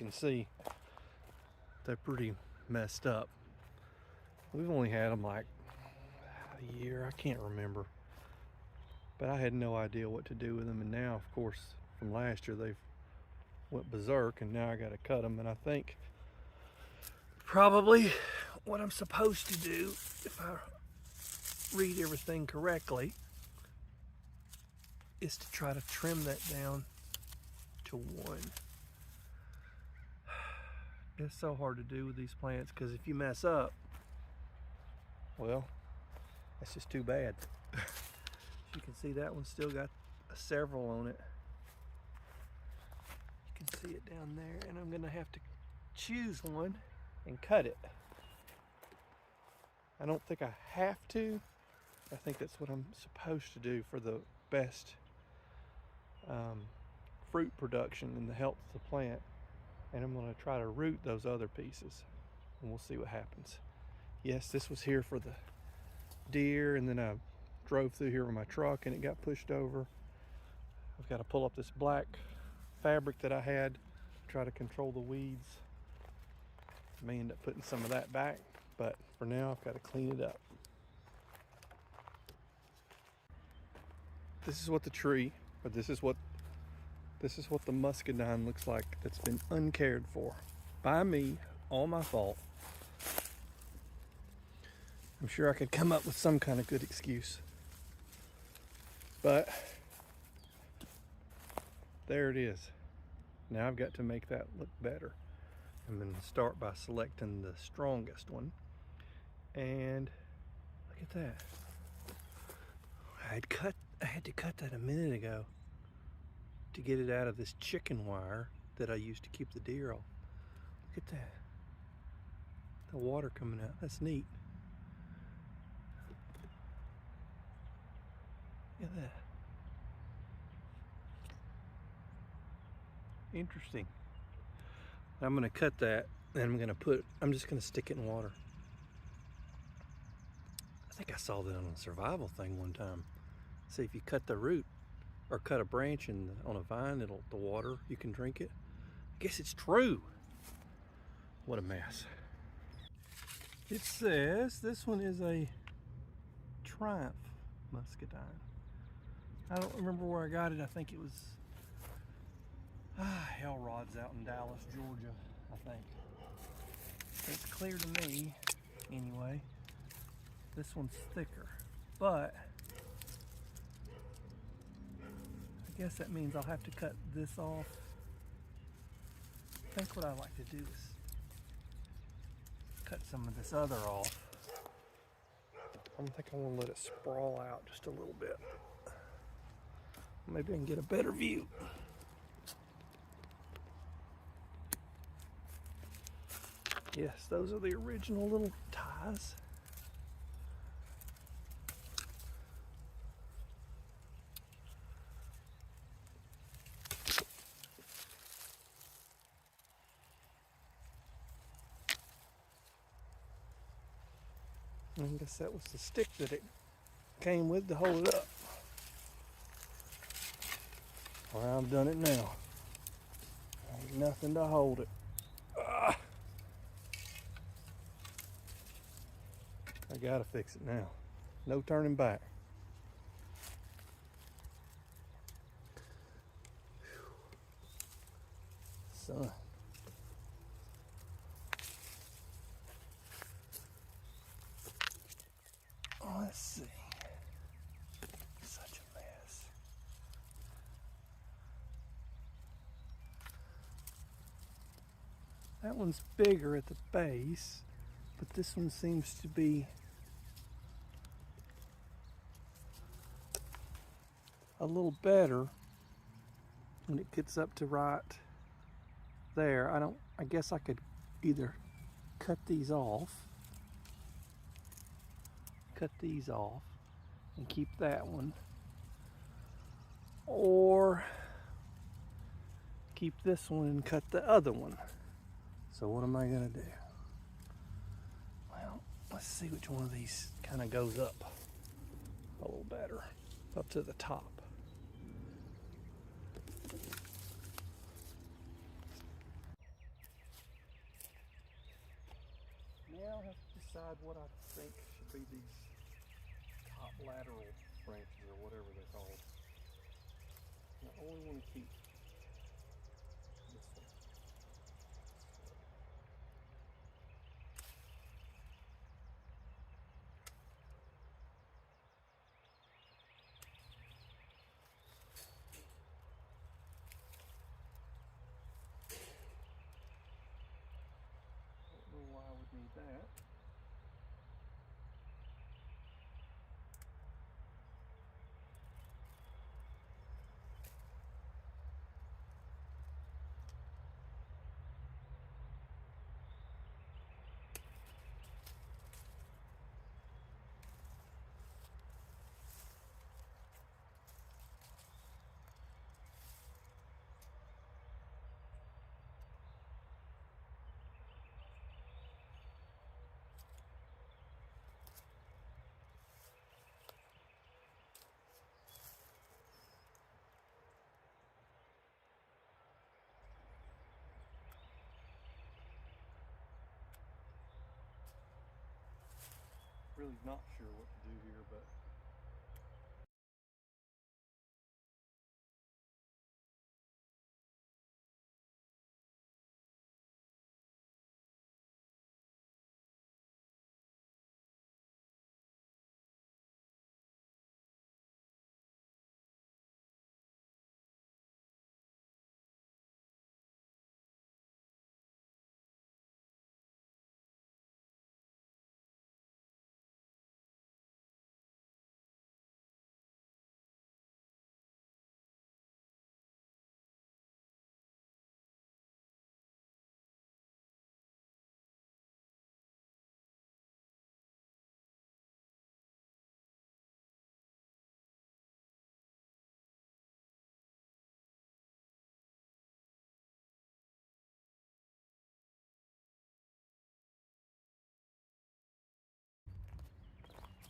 can see, they're pretty messed up. We've only had them like a year, I can't remember. But I had no idea what to do with them, and now, of course, from last year they've went berserk, and now I got to cut them. And I think probably what I'm supposed to do, if I read everything correctly, is to try to trim that down to 1. It's so hard to do with these plants, because if you mess up, well, that's just too bad. You can see that one's still got several on it. You can see it down there, and I'm gonna have to choose one and cut it. I don't think I have to. I think that's what I'm supposed to do for the best fruit production and the health of the plant. And I'm gonna try to root those other pieces, and we'll see what happens. Yes, this was here for the deer, and then I drove through here with my truck and it got pushed over. I've got to pull up this black fabric that I had to try to control the weeds. I may end up putting some of that back, but for now I've got to clean it up. This is what the tree, or this is what the muscadine looks like that's been uncared for by me, all my fault. I'm sure I could come up with some kind of good excuse. But there it is. Now I've got to make that look better. I'm going to start by selecting the strongest one. And look at that. I had to cut that a minute ago to get it out of this chicken wire that I used to keep the deer off. Look at that. The water coming out. That's neat. Look at that. Interesting. I'm going to cut that, and I'm just going to stick it in water. I think I saw that on a survival thing one time. See, if you cut the root or cut a branch on a vine, the water, you can drink it. I guess it's true. What a mess. It says this one is a Triumph muscadine. I don't remember where I got it. I think it was Hell Rod's out in Dallas, Georgia, I think. It's clear to me, anyway. This one's thicker, but I guess that means I'll have to cut this off. I think what I like to do is cut some of this other off. I think I want to let it sprawl out just a little bit. Maybe I can get a better view. Yes, those are the original little ties. I guess that was the stick that it came with to hold it up. Well, I've done it now. Ain't nothing to hold it. I gotta fix it now. No turning back. Son. Oh, let's see. Such a mess. That one's bigger at the base, but this one seems to be a little better when it gets up to right there. I guess I could either cut these off and keep that one, or keep this one and cut the other one. So what am I gonna do? Well, let's see which one of these kind of goes up a little better, up to the top. Yeah, I'll have to decide what I think should be these top lateral branches or whatever they're called. I only want to keep this one. Don't know why I would need that. Really not sure what to do here, but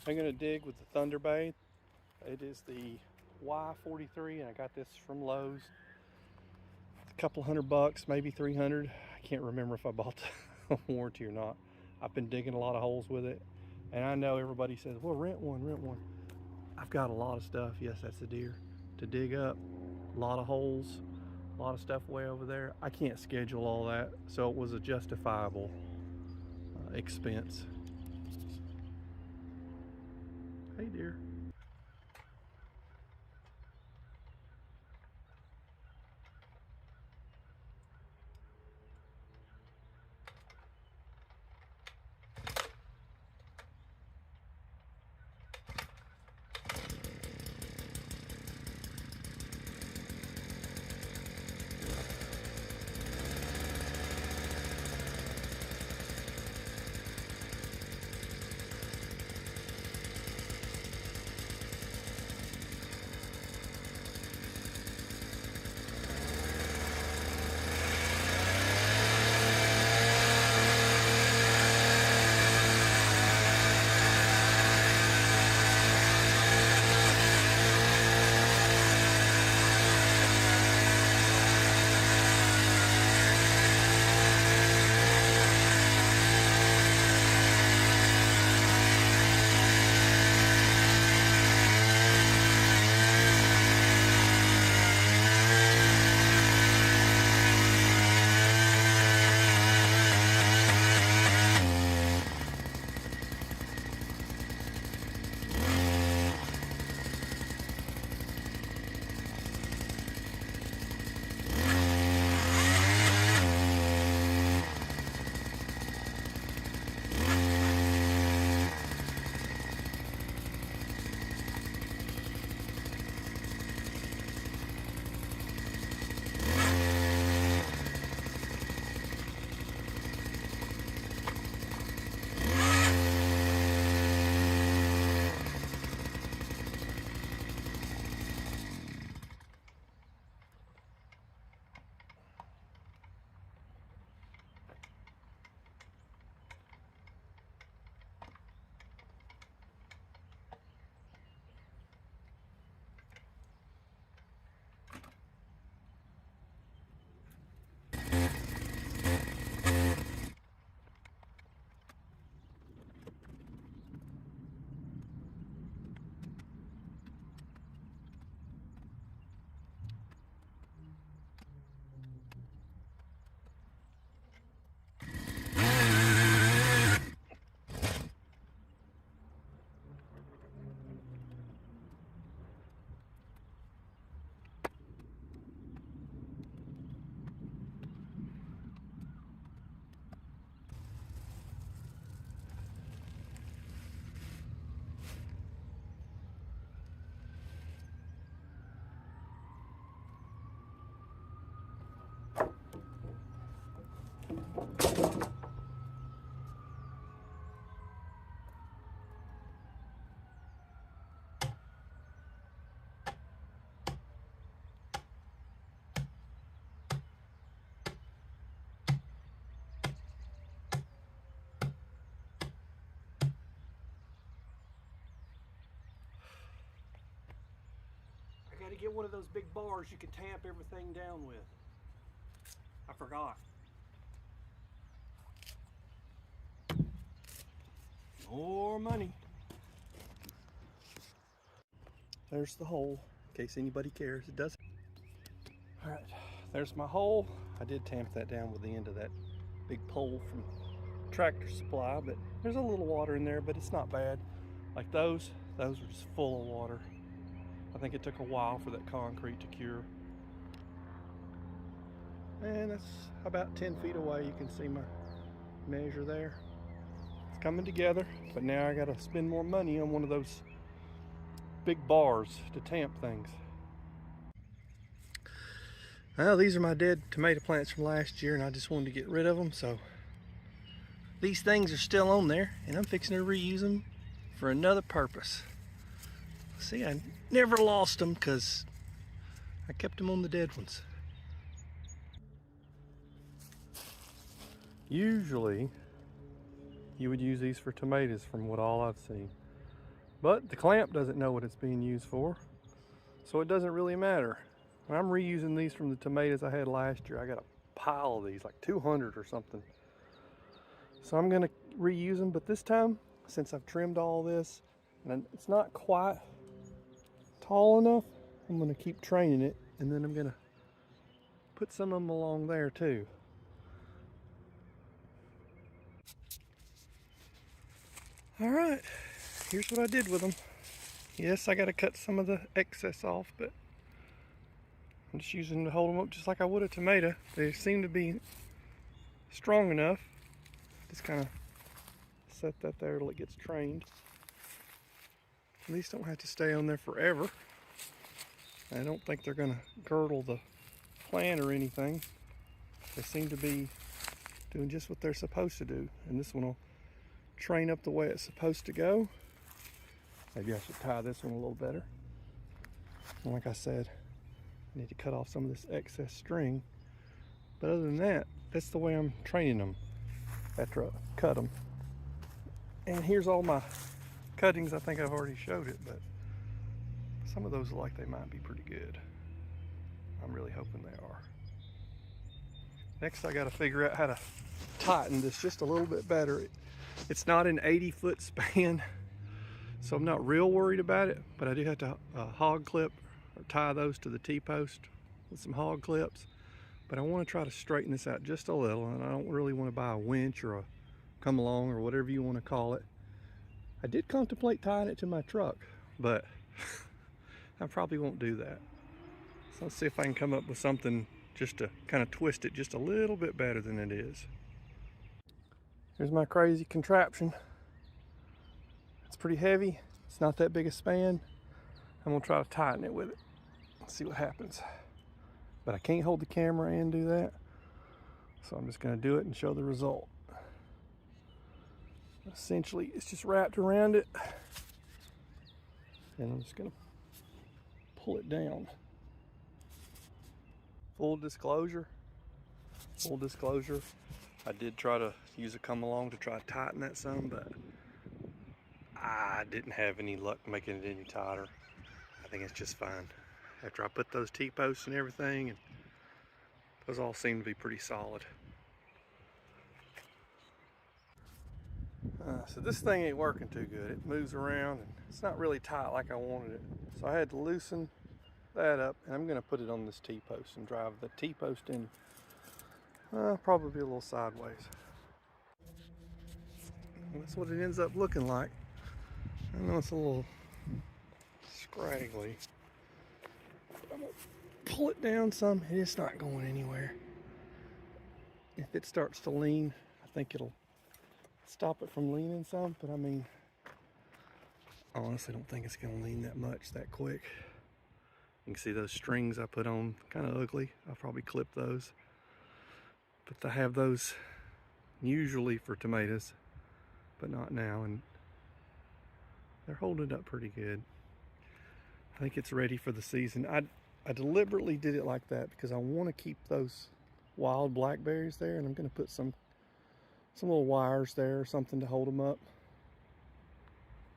I'm going to dig with the Thunderbay. It is the Y43 and I got this from Lowe's. It's a couple $100, maybe 300. I can't remember if I bought the warranty or not. I've been digging a lot of holes with it, and I know everybody says, well, rent one, rent one. I've got a lot of stuff, yes, that's a deer, to dig up. A lot of holes, a lot of stuff way over there. I can't schedule all that, so it was a justifiable expense. Hey dear. I gotta get one of those big bars you can tamp everything down with. I forgot. More money. There's the hole, in case anybody cares. It does. All right, there's my hole. I did tamp that down with the end of that big pole from Tractor Supply, but there's a little water in there, but it's not bad. Like those are just full of water. I think it took a while for that concrete to cure. And that's about 10 feet away. You can see my measure there. It's coming together, but now I gotta spend more money on one of those big bars to tamp things. Well, these are my dead tomato plants from last year, and I just wanted to get rid of them, so these things are still on there, and I'm fixing to reuse them for another purpose. See, I never lost them because I kept them on the dead ones. Usually, you would use these for tomatoes from what all I've seen. But the clamp doesn't know what it's being used for, so it doesn't really matter. I'm reusing these from the tomatoes I had last year. I got a pile of these, like 200 or something. So I'm gonna reuse them, but this time, since I've trimmed all this, and it's not quite tall enough, I'm gonna keep training it, and then I'm gonna put some of them along there too. All right, here's what I did with them. Yes, I gotta cut some of the excess off, but I'm just using them to hold them up just like I would a tomato. They seem to be strong enough. Just kind of set that there till it gets trained. These don't have to stay on there forever. I don't think they're gonna girdle the plant or anything. They seem to be doing just what they're supposed to do. And this one will train up the way it's supposed to go. Maybe I should tie this one a little better. And like I said, I need to cut off some of this excess string. But other than that, that's the way I'm training them after I cut them. And here's all my cuttings. I think I've already showed it, but some of those look like they might be pretty good. I'm really hoping they are. Next, I got to figure out how to tighten this just a little bit better. It's not an 80-foot span, so I'm not real worried about it, but I do have to hog clip or tie those to the T-post with some hog clips. But I want to try to straighten this out just a little, and I don't really want to buy a winch or a come along or whatever you want to call it. I did contemplate tying it to my truck, but I probably won't do that. So let's see if I can come up with something just to kind of twist it just a little bit better than it is. Here's my crazy contraption. It's pretty heavy. It's not that big a span. I'm gonna try to tighten it with it. Let's see what happens. But I can't hold the camera and do that. So I'm just gonna do it and show the result. Essentially, it's just wrapped around it. And I'm just gonna pull it down. Full disclosure, I did try to use a come along to try to tighten that some, but I didn't have any luck making it any tighter. I think it's just fine. After I put those T-posts and everything, and those all seem to be pretty solid. So this thing ain't working too good. It moves around and it's not really tight like I wanted it. So I had to loosen that up, and I'm gonna put it on this T-post and drive the T-post in probably a little sideways. And that's what it ends up looking like. I know it's a little scraggly. I'm gonna pull it down some. It's not going anywhere. If it starts to lean, I think it'll stop it from leaning some, but I mean, I honestly don't think it's gonna lean that much that quick. You can see those strings I put on, kind of ugly. I'll probably clip those. But I have those usually for tomatoes, but not now, and they're holding up pretty good. I think it's ready for the season. I deliberately did it like that because I want to keep those wild blackberries there, and I'm going to put some little wires there or something to hold them up.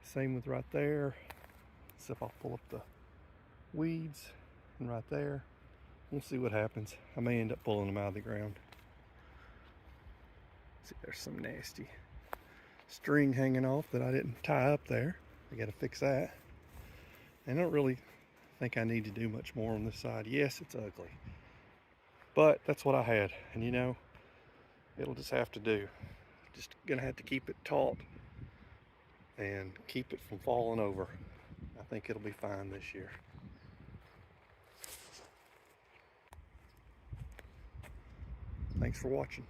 Same with right there. So if I'll pull up the weeds, and right there, we'll see what happens. I may end up pulling them out of the ground. See, there's some nasty string hanging off that I didn't tie up there. I got to fix that. I don't really think I need to do much more on this side. Yes, it's ugly, but that's what I had, and you know, it'll just have to do. Just gonna have to keep it taut and keep it from falling over. I think it'll be fine this year. Thanks for watching.